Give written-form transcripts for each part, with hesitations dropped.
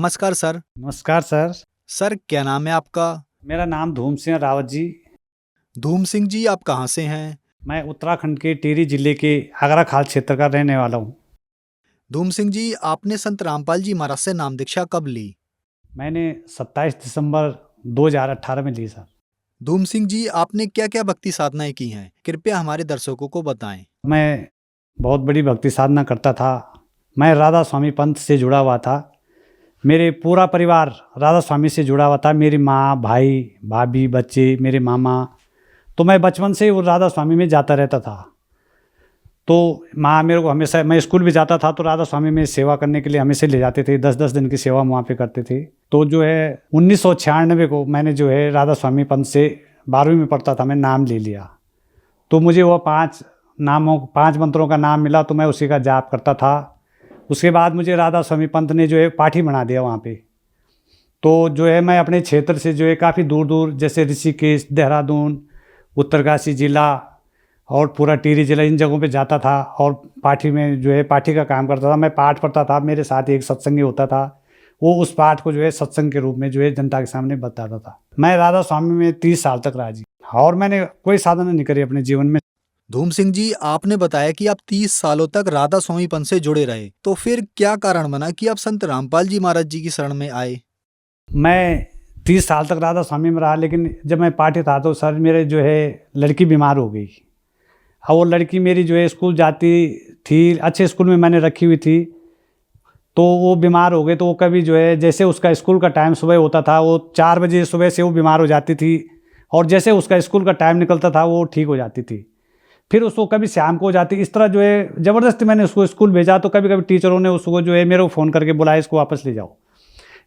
नमस्कार सर। नमस्कार sir. Sir क्या नाम है आपका? मेरा नाम धूम सिंह रावत जी। धूम सिंह जी, आप कहाँ से हैं? मैं उत्तराखंड के टिहरी जिले के आगरा खाल क्षेत्र का रहने वाला हूँ। धूम सिंह जी, आपने संत रामपाल जी महाराज से नाम दीक्षा कब ली? मैंने 27 दिसंबर 2018 में ली सर। धूम सिंह जी, आपने क्या क्या भक्ति साधनाएं की हैं? कृपया हमारे दर्शकों को बताएं। मैं बहुत बड़ी भक्ति साधना करता था। मैं राधा स्वामी पंथ से जुड़ा हुआ था। मेरे पूरा परिवार राधा स्वामी से जुड़ा हुआ था। मेरी माँ, भाई, भाभी, बच्चे, मेरे मामा। तो मैं बचपन से वो राधा स्वामी में जाता रहता था। तो माँ मेरे को हमेशा, मैं स्कूल भी जाता था तो राधा स्वामी में सेवा करने के लिए हमेशा ले जाते थे। 10-10 दिन की सेवा हम वहाँ पे करते थे। तो जो है 1996 को मैंने जो है राधा स्वामी पंथ से 12वीं में पढ़ता था, मैं नाम ले लिया। तो मुझे वो 5 मंत्रों का नाम मिला, तो मैं उसी का जाप करता था। उसके बाद मुझे राधा स्वामी पंथ ने जो है पाठी बना दिया वहाँ पे। तो जो है मैं अपने क्षेत्र से जो है काफ़ी दूर दूर, जैसे ऋषिकेश, देहरादून, उत्तरकाशी जिला और पूरा टिहरी जिला, इन जगहों पे जाता था और पाठी में जो है पाठी का काम करता था। मैं पाठ पढ़ता था, मेरे साथ एक सत्संगी होता था, वो उस पाठ को जो है सत्संग के रूप में जो है जनता के सामने बताता था। मैं राधा स्वामी में 30 साल तक रहा जी, और मैंने कोई साधना नहीं करी अपने जीवन में। धूम सिंह जी, आपने बताया कि आप 30 सालों तक राधा स्वामी पंथ से जुड़े रहे, तो फिर क्या कारण बना कि आप संत रामपाल जी महाराज जी की शरण में आए? मैं 30 साल तक राधा स्वामी में रहा, लेकिन जब मैं पाठी था तो सर मेरे जो है लड़की बीमार हो गई। और वो लड़की मेरी जो है स्कूल जाती थी, अच्छे स्कूल में मैंने रखी हुई थी, तो वो बीमार हो गई। तो वो कभी जो है, जैसे उसका स्कूल का टाइम सुबह होता था, वो 4 बजे सुबह से वो बीमार हो जाती थी, और जैसे उसका स्कूल का टाइम निकलता था वो ठीक हो जाती थी। फिर उसको कभी शाम को हो जाती। इस तरह जो है ज़बरदस्ती मैंने उसको स्कूल भेजा, तो कभी कभी टीचरों ने उसको जो है मेरे को फ़ोन करके बुलाया, इसको वापस ले जाओ।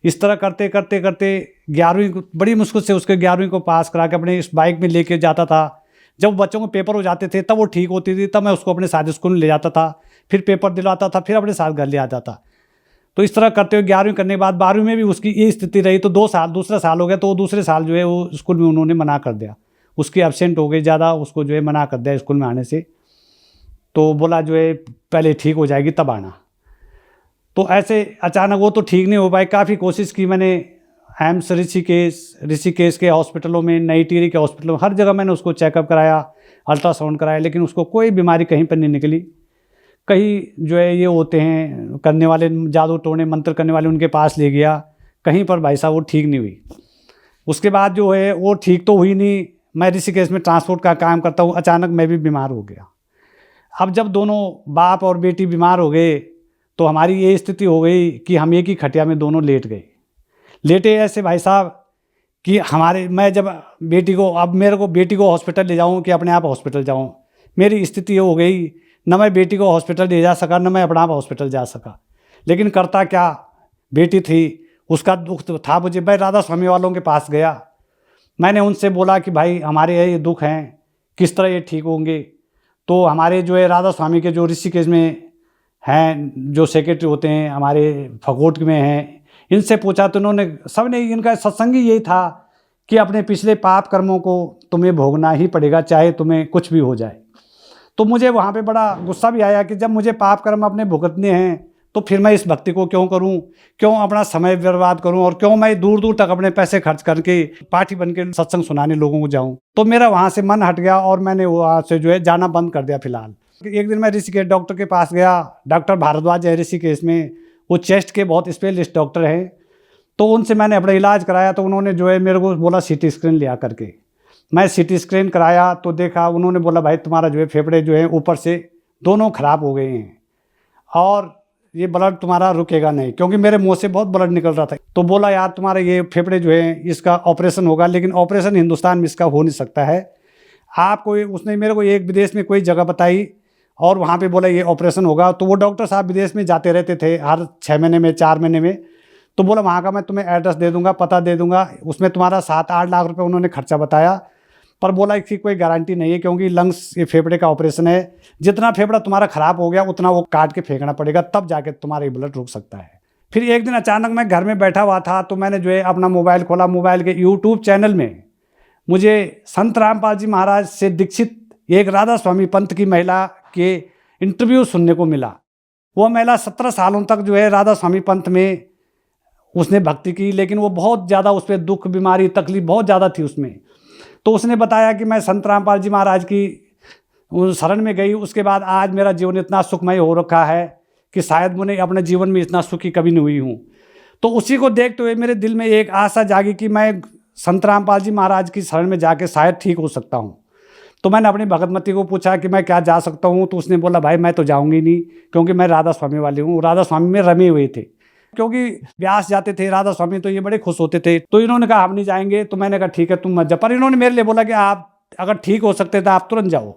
इस तरह करते करते करते 11वीं बड़ी मुश्किल से उसके 11वीं को पास करा के अपने इस बाइक में लेके जाता था। जब बच्चों को पेपर हो जाते थे तब वो ठीक होती थी, तब मैं उसको अपने साथ स्कूल में ले जाता था, फिर पेपर दिलाता था, फिर अपने साथ घर ले आता था। तो इस तरह करते हुए 11वीं करने के बाद 12वीं में भी उसकी ये स्थिति रही। तो 2 साल, दूसरा साल हो गया, तो दूसरे साल जो है वो स्कूल में उन्होंने मना कर दिया। उसकी एब्सेंट हो गई ज़्यादा, उसको जो है मना कर दिया स्कूल में आने से। तो बोला जो है पहले ठीक हो जाएगी तब आना। तो ऐसे अचानक वो तो ठीक नहीं हो पाई। काफ़ी कोशिश की मैंने, एम्स ऋषिकेश के हॉस्पिटलों में, नई टिहरी के हॉस्पिटलों में, हर जगह मैंने उसको चेकअप कराया, अल्ट्रासाउंड कराया, लेकिन उसको कोई बीमारी कहीं पर नहीं निकली। कहीं जो है ये होते हैं करने वाले, जादू टोने मंत्र करने वाले, उनके पास ले गया, कहीं पर भाई साहब वो ठीक नहीं हुई। उसके बाद जो है वो ठीक तो हुई नहीं। मैं ऋषिकेश में ट्रांसपोर्ट का काम करता हूँ, अचानक मैं भी बीमार हो गया। अब जब दोनों बाप और बेटी बीमार हो गए, तो हमारी ये स्थिति हो गई कि हम एक ही खटिया में दोनों लेट गए। लेटे ऐसे भाई साहब कि मैं जब बेटी को, अब मेरे को बेटी को हॉस्पिटल ले जाऊं कि अपने आप हॉस्पिटल जाऊं, मेरी स्थिति ये हो गई, न मैं बेटी को हॉस्पिटल ले जा सका, न मैं अपने आप हॉस्पिटल जा सका। लेकिन करता क्या, बेटी थी, उसका दुख तो था मुझे। मैं राधा स्वामी वालों के पास गया, मैंने उनसे बोला कि भाई हमारे ये दुख हैं, किस तरह ये ठीक होंगे। तो हमारे जो है राधा स्वामी के जो ऋषिकेश में हैं, जो सेक्रेटरी होते हैं हमारे फगोट में हैं, इनसे पूछा तो उन्होंने, सबने, इनका सत्संग ही यही था कि अपने पिछले पाप कर्मों को तुम्हें भोगना ही पड़ेगा, चाहे तुम्हें कुछ भी हो जाए। तो मुझे वहाँ पे बड़ा गुस्सा भी आया कि जब मुझे पाप कर्म अपने भुगतने हैं, तो फिर मैं इस भक्ति को क्यों करूं, क्यों अपना समय बर्बाद करूं, और क्यों मैं दूर दूर तक अपने पैसे खर्च करके पाठी बन के सत्संग सुनाने लोगों को जाऊं। तो मेरा वहाँ से मन हट गया और मैंने वहाँ से जो है जाना बंद कर दिया फिलहाल। एक दिन मैं ऋषिकेश डॉक्टर के पास गया, डॉक्टर भारद्वाज है ऋषिकेश में, वो चेस्ट के बहुत स्पेशलिस्ट डॉक्टर हैं। तो उनसे मैंने अपना इलाज कराया, तो उन्होंने जो है मेरे को बोला सीटी स्कैन लिया करके। मैं सीटी स्कैन कराया तो देखा, उन्होंने बोला भाई तुम्हारा जो है फेफड़े जो है ऊपर से दोनों खराब हो गए हैं, और ये ब्लड तुम्हारा रुकेगा नहीं, क्योंकि मेरे मुंह से बहुत ब्लड निकल रहा था। तो बोला यार तुम्हारे ये फेफड़े जो है इसका ऑपरेशन होगा, लेकिन ऑपरेशन हिंदुस्तान में इसका हो नहीं सकता है। आपको उसने मेरे को एक विदेश में कोई जगह बताई, और वहाँ पे बोला ये ऑपरेशन होगा। तो वो डॉक्टर साहब विदेश में जाते रहते थे हर 6 महीने में, 4 महीने में। तो बोला वहाँ का मैं तुम्हें एड्रेस दे दूंगा, पता दे दूंगा। उसमें तुम्हारा 7-8 लाख रुपए उन्होंने खर्चा बताया, पर बोला इसकी कोई गारंटी नहीं है, क्योंकि लंग्स, ये फेफड़े का ऑपरेशन है, जितना फेफड़ा तुम्हारा खराब हो गया उतना वो काट के फेंकना पड़ेगा, तब जाके तुम्हारा ब्लड रुक सकता है। फिर एक दिन अचानक मैं घर में बैठा हुआ था, तो मैंने जो है अपना मोबाइल खोला, मोबाइल के यूट्यूब चैनल में मुझे संत रामपाल जी महाराज से दीक्षित एक राधा स्वामी पंथ की महिला के इंटरव्यू सुनने को मिला। वो महिला 17 सालों तक जो है राधा स्वामी पंथ में उसने भक्ति की, लेकिन वो बहुत ज़्यादा उस पर दुख, बीमारी, तकलीफ बहुत ज़्यादा थी उसमें। तो उसने बताया कि मैं संत रामपाल जी महाराज की उस शरण में गई, उसके बाद आज मेरा जीवन इतना सुखमय हो रखा है कि शायद मैंने अपने जीवन में इतना सुखी कभी नहीं हुई हूँ। तो उसी को देखते हुए मेरे दिल में एक आशा जागी कि मैं संत रामपाल जी महाराज की शरण में जाके शायद ठीक हो सकता हूँ। तो मैंने अपनी भगतमती को पूछा कि मैं क्या जा सकता हूँ, तो उसने बोला भाई मैं तो जाऊँगी नहीं, क्योंकि मैं राधा स्वामी वाली हूँ। राधा स्वामी में रमे हुए थे, क्योंकि व्यास जाते थे राधा स्वामी तो ये बड़े खुश होते थे। तो इन्होंने कहा हम नहीं जाएंगे। तो मैंने कहा ठीक है तुम मत जाओ, पर इन्होंने मेरे लिए बोला कि आप अगर ठीक हो सकते तो आप तुरंत जाओ।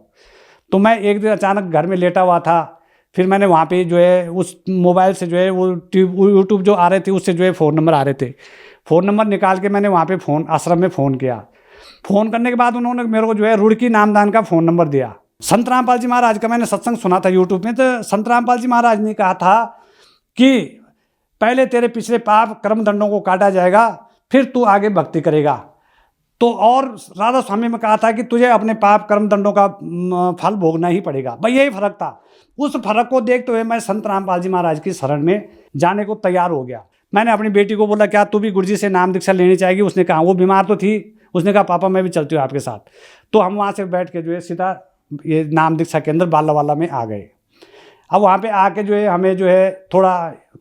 तो मैं एक दिन अचानक घर में लेटा हुआ था, फिर मैंने वहाँ पे जो है उस मोबाइल से जो है वो यूट्यूब जो आ रहे थे उससे जो है फ़ोन नंबर आ रहे थे, फ़ोन नंबर निकाल के मैंने वहाँ पे फ़ोन आश्रम में फ़ोन किया। फ़ोन करने के बाद उन्होंने मेरे को जो है रुड़की नामदान का फ़ोन नंबर दिया। संत रामपाल जी महाराज का मैंने सत्संग सुना था यूट्यूब में, तो संत रामपाल जी महाराज ने कहा था कि पहले तेरे पिछले पाप कर्म दंडों को काटा जाएगा, फिर तू आगे भक्ति करेगा। तो और राधा स्वामी में कहा था कि तुझे अपने पाप कर्म दंडों का फल भोगना ही पड़ेगा। भाई यही फर्क था। उस फर्क को देखते हुए मैं संत रामपाल जी महाराज की शरण में जाने को तैयार हो गया। मैंने अपनी बेटी को बोला क्या तू भी गुरुजी से नाम दीक्षा लेनी चाहेगी? उसने कहा, वो बीमार तो थी, उसने कहा पापा मैं भी चलती हूँ आपके साथ। तो हम वहाँ से बैठ के जो है सीधा ये नाम दीक्षा केंद्र बालावाला में आ गए। अब वहाँ पे आके जो है हमें जो है थोड़ा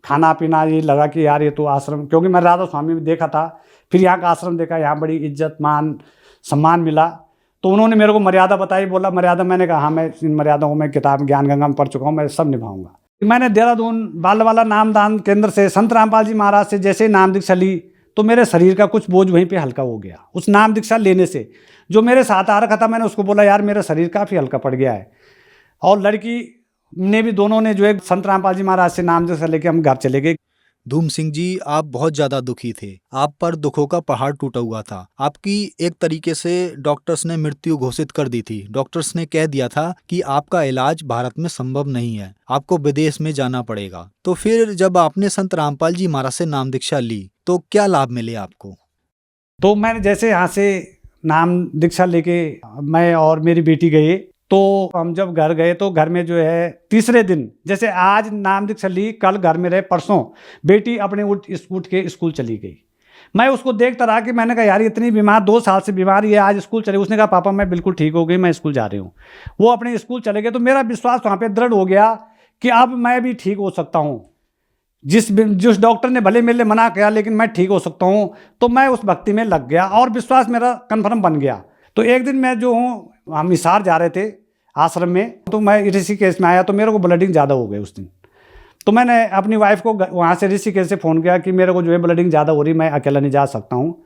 खाना पीना ये लगा कि यार ये तो आश्रम, क्योंकि मैं राधा स्वामी में देखा था, फिर यहाँ का आश्रम देखा, यहाँ बड़ी इज्जत मान सम्मान मिला। तो उन्होंने मेरे को मर्यादा बताई, बोला मर्यादा, मैंने कहा हाँ मैं इन मर्यादाओं को मैं किताब ज्ञान गंगा में पढ़ चुका हूँ, मैं सब निभाऊंगा। मैंने देहरादून बालवाला नामदान केंद्र से संत रामपाल जी महाराज से जैसे ही नाम दीक्षा ली तो मेरे शरीर का कुछ बोझ वहीं पे हल्का हो गया। उस नाम दीक्षा लेने से जो मेरे साथ आ रखा था, मैंने उसको बोला यार मेरा शरीर काफ़ी हल्का पड़ गया है। और लड़की ने भी, दोनों ने जो है संत रामपाल जी महाराज से नाम दीक्षा लेके हम घर चले गए। धूम सिंह जी, आप बहुत ज्यादा दुखी थे, आप पर दुखों का पहाड़ टूटा हुआ था। आपकी एक तरीके से डॉक्टर्स ने मृत्यु घोषित कर दी थी। डॉक्टर्स ने कह दिया था कि आपका इलाज भारत में संभव नहीं है, आपको विदेश में जाना पड़ेगा। तो फिर जब आपने संत रामपाल जी महाराज से नाम दीक्षा ली तो क्या लाभ मिले आपको? तो मैंने जैसे यहाँ से नाम दीक्षा लेके मैं और मेरी बेटी गए, तो हम जब घर गए तो घर में जो है तीसरे दिन, जैसे आज नाम दीक्षा ली, कल घर में रहे, परसों बेटी अपने उठ के स्कूल चली गई। मैं उसको देखता रहा कि मैंने कहा यार इतनी बीमार, 2 साल से बीमार, ये आज स्कूल चली। उसने कहा पापा मैं बिल्कुल ठीक हो गई, मैं स्कूल जा रही हूँ। वो अपने स्कूल चले गए। तो मेरा विश्वास वहाँ पर दृढ़ हो गया कि अब मैं भी ठीक हो सकता हूँ। जिस डॉक्टर ने भले मेरे लिए मना किया, लेकिन मैं ठीक हो सकता हूँ। तो मैं उस भक्ति में लग गया और विश्वास मेरा कन्फर्म बन गया। तो एक दिन मैं जो हूँ, हम हिसार जा रहे थे आश्रम में, तो मैं ऋषिकेश में आया तो मेरे को ब्लडिंग ज़्यादा हो गई उस दिन। तो मैंने अपनी वाइफ को वहाँ से ऋषिकेश से फ़ोन किया कि मेरे को जो है ब्लडिंग ज़्यादा हो रही, मैं अकेला नहीं जा सकता हूँ।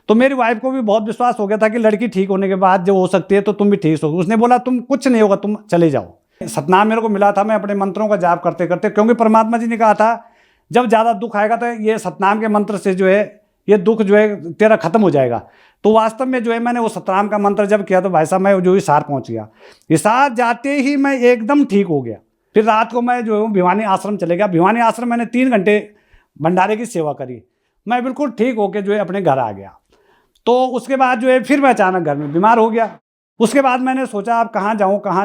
तो मेरी वाइफ को भी बहुत विश्वास हो गया था कि लड़की ठीक होने के बाद जो हो सकती है तो तुम भी ठीक हो। उसने बोला तुम कुछ नहीं होगा, तुम चले जाओ। सतनाम मेरे को मिला था, मैं अपने मंत्रों का जाप करते करते, क्योंकि परमात्मा जी ने कहा था जब ज़्यादा दुख आएगा तो ये सतनाम के मंत्र से जो है ये दुख जो है तेरा खत्म हो जाएगा। तो वास्तव में जो है मैंने वो सतनाम का मंत्र जब किया तो भाई साहब मैं जो हिसार पहुंच गया। हिसार जाते ही मैं एकदम ठीक हो गया। फिर रात को मैं जो है भिवानी आश्रम चले गया। भिवानी आश्रम मैंने 3 घंटे भंडारे की सेवा करी। मैं बिल्कुल ठीक होकर जो है अपने घर आ गया। तो उसके बाद जो है फिर मैं अचानक घर में बीमार हो गया। उसके बाद मैंने सोचा अब कहाँ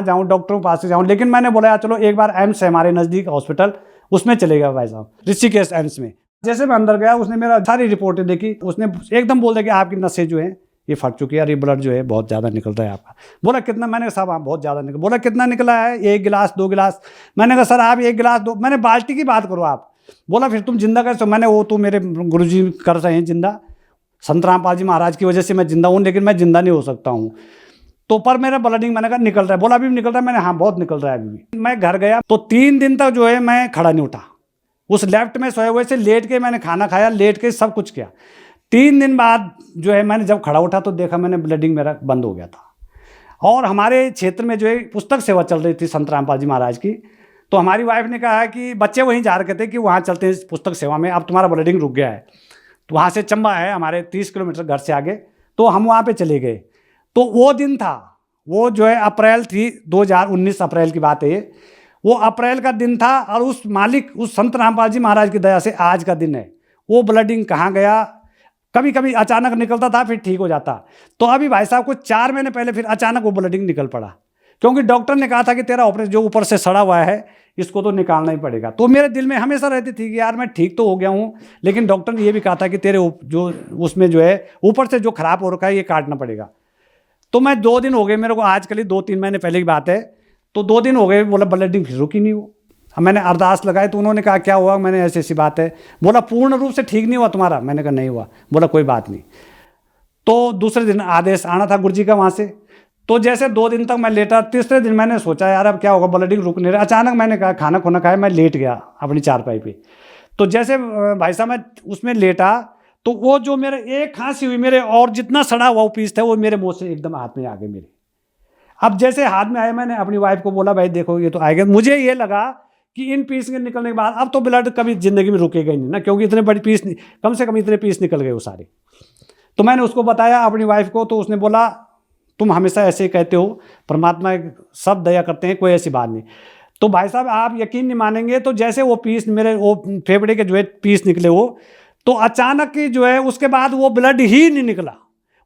जाऊँ, डॉक्टरों के पास से जाऊँ। लेकिन मैंने बोला चलो एक बार एम्स है हमारे नज़दीक हॉस्पिटल, उसमें चले गया भाई साहब, ऋषिकेश एम्स में। जैसे मैं अंदर गया, उसने मेरा सारी रिपोर्टें देखी। उसने एकदम बोल दिया कि आपकी नसें जो हैं ये फट चुकी है और ये ब्लड जो है बहुत ज़्यादा निकल रहा है आपका। बोला कितना? मैंने कहा साहब हाँ बहुत ज़्यादा निकल। बोला कितना निकला है? 1 गिलास 2 गिलास। मैंने कहा सर आप 1 गिलास 2, मैंने बाल्टी की बात करो आप। बोला फिर तुम जिंदा कैसे? मैंने वो तो मेरे गुरुजी कर रहे हैं जिंदा, संत रामपाल जी महाराज की वजह से मैं जिंदा हूँ, लेकिन मैं जिंदा नहीं हो सकता हूँ। तो पर मेरा ब्लडिंग, मैंने कहा निकल रहा है। बोला अभी भी निकल रहा है? मैंने हाँ बहुत निकल रहा है अभी भी। मैं घर गया तो 3 दिन तक जो है मैं खड़ा नहीं उठा। उस लेफ्ट में सोए हुए से लेट के मैंने खाना खाया, लेट के सब कुछ किया। 3 दिन बाद जो है मैंने जब खड़ा उठा तो देखा मैंने ब्लडिंग मेरा बंद हो गया था। और हमारे क्षेत्र में जो है पुस्तक सेवा चल रही थी संत रामपाल जी महाराज की। तो हमारी वाइफ ने कहा है कि बच्चे वहीं जा रखे थे कि वहाँ चलते हैं पुस्तक सेवा में, अब तुम्हारा ब्लडिंग रुक गया है। तो वहाँ से चंबा है हमारे 30 किलोमीटर घर से आगे, तो हम वहाँ पर चले गए। तो वो दिन था, वो जो है अप्रैल थी, 2019 अप्रैल की बात है ये। वो अप्रैल का दिन था और उस मालिक, उस संत रामपाल जी महाराज की दया से आज का दिन है। वो ब्लडिंग कहाँ गया? कभी कभी अचानक निकलता था फिर ठीक हो जाता। तो अभी भाई साहब को 4 महीने पहले फिर अचानक वो ब्लडिंग निकल पड़ा। क्योंकि डॉक्टर ने कहा था कि तेरा ऑपरेशन जो ऊपर से सड़ा हुआ है इसको तो निकालना ही पड़ेगा। तो मेरे दिल में हमेशा रहती थी कि यार मैं ठीक तो हो गया हूँ, लेकिन डॉक्टर ने ये भी कहा था कि तेरे जो उसमें जो है ऊपर से जो खराब हो रखा है ये काटना पड़ेगा। तो मैं 2 दिन हो गए मेरे को, आजकल ही 2-3 महीने पहले की बात है, तो 2 दिन हो गए, बोला ब्लडिंग फिर रुकी नहीं वो। अब मैंने अरदास लगाई तो उन्होंने कहा क्या हुआ, मैंने ऐसी ऐसी बात है, बोला पूर्ण रूप से ठीक नहीं हुआ तुम्हारा, मैंने कहा नहीं हुआ, बोला कोई बात नहीं। तो दूसरे दिन आदेश आना था गुरुजी का वहाँ से, तो जैसे 2 दिन तक मैं लेटा, तीसरे दिन मैंने सोचा यार अब क्या होगा, ब्लडिंग रुक नहीं रहा। अचानक मैंने कहा खाना खुना खाया, मैं लेट गया अपनी चारपाई पे। तो जैसे भाई साहब मैं उसमें लेटा तो वो जो मेरे एक खांसी हुई मेरे, और जितना सड़ा हुआ वो पीस था वो मेरे मुंह से एकदम हाथ में आ गए मेरे। अब जैसे हाथ में आया मैंने अपनी वाइफ को बोला भाई देखो ये तो आएगा। मुझे ये लगा कि इन पीस के निकलने के बाद अब तो ब्लड कभी जिंदगी में रुकेगा ही नहीं ना, क्योंकि इतने बड़ी पीस, कम से कम इतने पीस निकल गए वो सारे। तो मैंने उसको बताया अपनी वाइफ को, तो उसने बोला तुम हमेशा ऐसे ही कहते हो, परमात्मा सब दया करते हैं, कोई ऐसी बात नहीं। तो भाई साहब आप यकीन नहीं मानेंगे, तो जैसे वो पीस मेरे वो फेफड़े के जो है पीस निकले वो, तो अचानक ही जो है उसके बाद वो ब्लड ही नहीं निकला।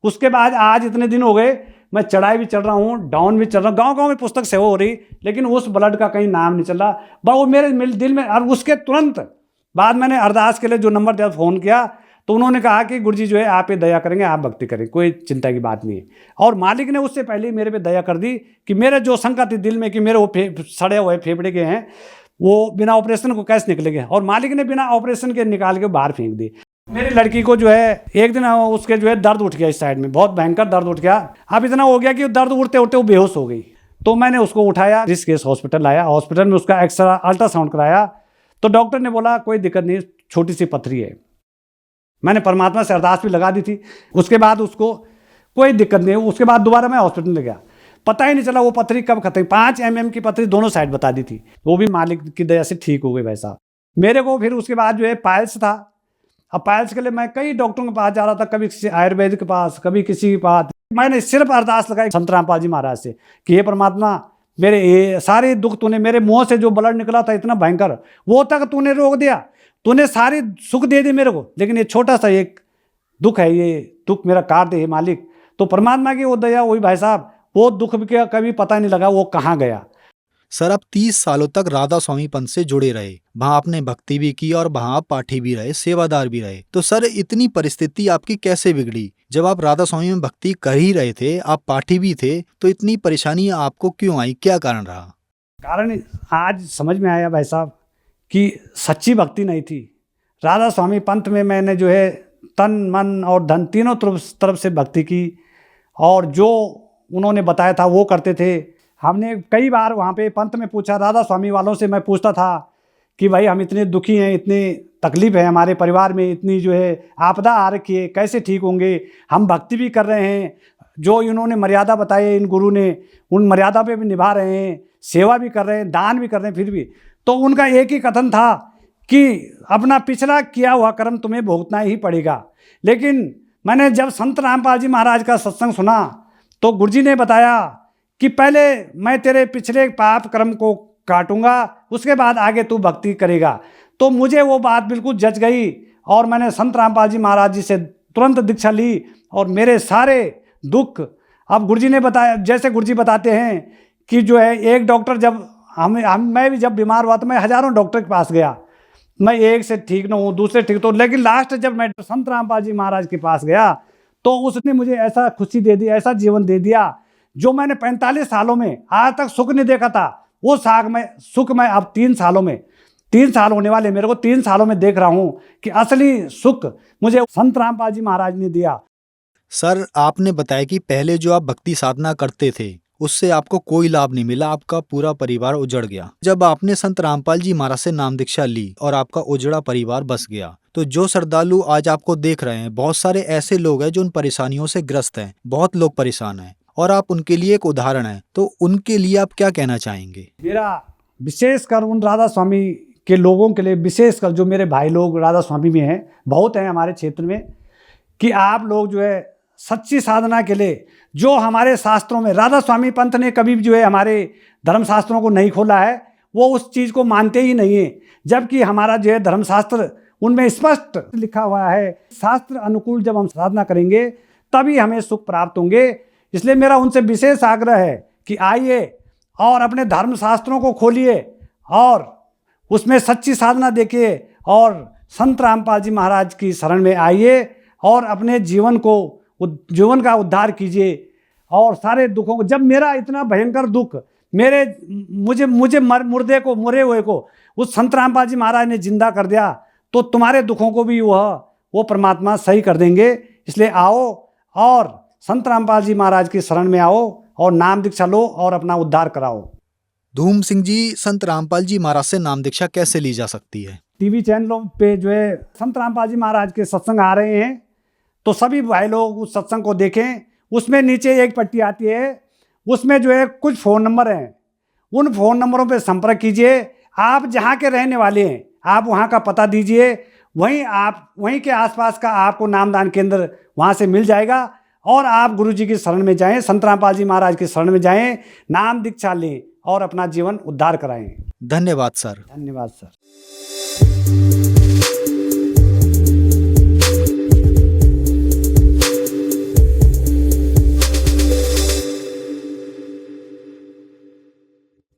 उसके बाद आज इतने दिन हो गए, मैं चढ़ाई भी चढ़ रहा हूँ, डाउन भी चढ़ रहा हूँ, गांव गांव में पुस्तक सेवा हो रही, लेकिन उस ब्लड का कहीं नाम नहीं चल रहा। वो मेरे दिल में, और उसके तुरंत बाद मैंने अरदास के लिए जो नंबर दिया फ़ोन किया, तो उन्होंने कहा कि गुरुजी जो है आप पे दया करेंगे, आप भक्ति करें, कोई चिंता की बात नहीं है। और मालिक ने उससे पहले ही मेरे पे दया कर दी कि मेरे जो शंका थी दिल में कि मेरे वो सड़े हुए फेफड़े के हैं वो बिना ऑपरेशन को कैसे निकलेंगे, और मालिक ने बिना ऑपरेशन के निकाल के बाहर फेंक दी। मेरी लड़की को जो है एक दिन उसके जो है दर्द उठ गया, इस साइड में बहुत भयंकर दर्द उठ गया। अब इतना हो गया कि दर्द उठते उठते वो बेहोश हो गई। तो मैंने उसको उठाया, ऋषिकेश हॉस्पिटल लाया, हॉस्पिटल में उसका एक्सरा अल्ट्रासाउंड कराया, तो डॉक्टर ने बोला कोई दिक्कत नहीं, छोटी सी पथरी है। मैंने परमात्मा से अरदास भी लगा दी थी। उसके बाद उसको कोई दिक्कत नहीं, उसके बाद दोबारा मैं हॉस्पिटल में गया, पता ही नहीं चला वो पथरी कब खत्म। 5 mm की पथरी दोनों साइड बता दी थी, वो भी मालिक की दया से ठीक हो गई भाई साहब। मेरे को फिर उसके बाद जो है पाइल्स था। अब पाइल्स के लिए मैं कई डॉक्टरों के पास जा रहा था, कभी किसी आयुर्वेद के पास, कभी किसी के पास। मैंने सिर्फ अरदास लगाई संत रामपाल जी महाराज से कि हे परमात्मा मेरे ये सारे दुख तूने, मेरे मुंह से जो ब्लड निकला था इतना भयंकर, वो तक तूने रोक दिया, तूने सारी सुख दे दी मेरे को, लेकिन ये छोटा सा एक दुख है, ये दुख मेरा काट दे मालिक। तो परमात्मा की वो दया हुई भाई साहब, वो दुख भी कभी पता नहीं लगा वो कहाँ गया। सर आप 30 सालों तक राधा स्वामी पंथ से जुड़े रहे, वहाँ आपने भक्ति भी की और वहाँ आप पाठी भी रहे, सेवादार भी रहे। तो सर इतनी परिस्थिति आपकी कैसे बिगड़ी? जब आप राधा स्वामी में भक्ति कर ही रहे थे, आप पाठी भी थे, तो इतनी परेशानी आपको क्यों आई, क्या कारण रहा? कारण आज समझ में आया भाई साहब कि सच्ची भक्ति नहीं थी। राधा स्वामी पंथ में मैंने जो है तन मन और धन तीनों तरफ से भक्ति की, और जो उन्होंने बताया था वो करते थे। हमने कई बार वहाँ पे पंथ में पूछा, राधा स्वामी वालों से मैं पूछता था कि भाई हम इतने दुखी हैं, इतनी तकलीफ है हमारे परिवार में, इतनी जो है आपदा आ रखी है, कैसे ठीक होंगे? हम भक्ति भी कर रहे हैं, जो इन्होंने मर्यादा बताई इन गुरु ने, उन मर्यादा पे भी निभा रहे हैं, सेवा भी कर रहे हैं, दान भी कर रहे हैं, फिर भी। तो उनका एक ही कथन था कि अपना पिछला किया हुआ कर्म तुम्हें भुगतना ही पड़ेगा। लेकिन मैंने जब संत रामपाल जी महाराज का सत्संग सुना तो गुरुजी ने बताया कि पहले मैं तेरे पिछले पाप कर्म को काटूंगा, उसके बाद आगे तू भक्ति करेगा। तो मुझे वो बात बिल्कुल जच गई, और मैंने संत रामपाल जी महाराज जी से तुरंत दीक्षा ली, और मेरे सारे दुख, अब गुरुजी ने बताया, जैसे गुरुजी बताते हैं कि जो है एक डॉक्टर, जब मैं भी जब बीमार हुआ तो मैं हज़ारों डॉक्टर के पास गया, मैं एक से ठीक न हूँ, दूसरे ठीक, तो लेकिन लास्ट जब मैं संत रामपाल जी महाराज के पास गया तो उसने मुझे ऐसा खुशी दे दी, ऐसा जीवन दे दिया जो मैंने 45 सालों में आज तक सुख नहीं देखा था। वो सुख मैं अब 3 सालों में, 3 साल होने वाले मेरे को, 3 सालों में देख रहा हूँ कि असली सुख मुझे संत रामपाल जी महाराज ने दिया। सर आपने बताया कि पहले जो आप भक्ति साधना करते थे उससे आपको कोई लाभ नहीं मिला, आपका पूरा परिवार उजड़ गया। जब आपने संत रामपाल जी महाराज से नाम दीक्षा ली और आपका उजड़ा परिवार बस गया, तो जो श्रद्धालु आज आपको देख रहे हैं, बहुत सारे ऐसे लोग हैं जो उन परेशानियों से ग्रस्त हैं, बहुत लोग परेशान हैं, और आप उनके लिए एक उदाहरण हैं, तो उनके लिए आप क्या कहना चाहेंगे? मेरा विशेषकर उन राधा स्वामी के लोगों के लिए, विशेषकर जो मेरे भाई लोग राधा स्वामी में हैं, बहुत हैं हमारे क्षेत्र में, कि आप लोग जो है सच्ची साधना के लिए, जो हमारे शास्त्रों में, राधा स्वामी पंथ ने कभी भी जो है हमारे धर्मशास्त्रों को नहीं खोला है, वो उस चीज़ को मानते ही नहीं है। जबकि हमारा जो है धर्मशास्त्र, उनमें स्पष्ट लिखा हुआ है, शास्त्र अनुकूल जब हम साधना करेंगे तभी हमें सुख प्राप्त होंगे। इसलिए मेरा उनसे विशेष आग्रह है कि आइए और अपने धर्म शास्त्रों को खोलिए और उसमें सच्ची साधना देखिए और संत रामपाल जी महाराज की शरण में आइए और अपने जीवन का उद्धार कीजिए। और सारे दुखों को, जब मेरा इतना भयंकर दुख मुझे मुर्दे को, मरे हुए को उस संत रामपाल जी महाराज ने जिंदा कर दिया, तो तुम्हारे दुखों को भी वो परमात्मा सही कर देंगे। इसलिए आओ और संत रामपाल जी महाराज की शरण में आओ और नाम दीक्षा लो और अपना उद्धार कराओ। धूम सिंह जी, संत रामपाल जी महाराज से नाम दीक्षा कैसे ली जा सकती है? टीवी चैनलों पे जो है संत रामपाल जी महाराज के सत्संग आ रहे हैं, तो सभी भाई लोग उस सत्संग को देखें। उसमें नीचे एक पट्टी आती है, उसमें जो है कुछ फ़ोन नंबर हैं, उन फ़ोन नंबरों पे संपर्क कीजिए। आप जहाँ के रहने वाले हैं आप वहाँ का पता दीजिए, वहीं के आसपास का आपको नामदान केंद्र वहाँ से मिल जाएगा और आप गुरु जी की शरण में जाएं, संत रामपाल जी महाराज की शरण में जाएं, नाम दीक्षा लें और अपना जीवन उद्धार कराएं। धन्यवाद सर। धन्यवाद सर।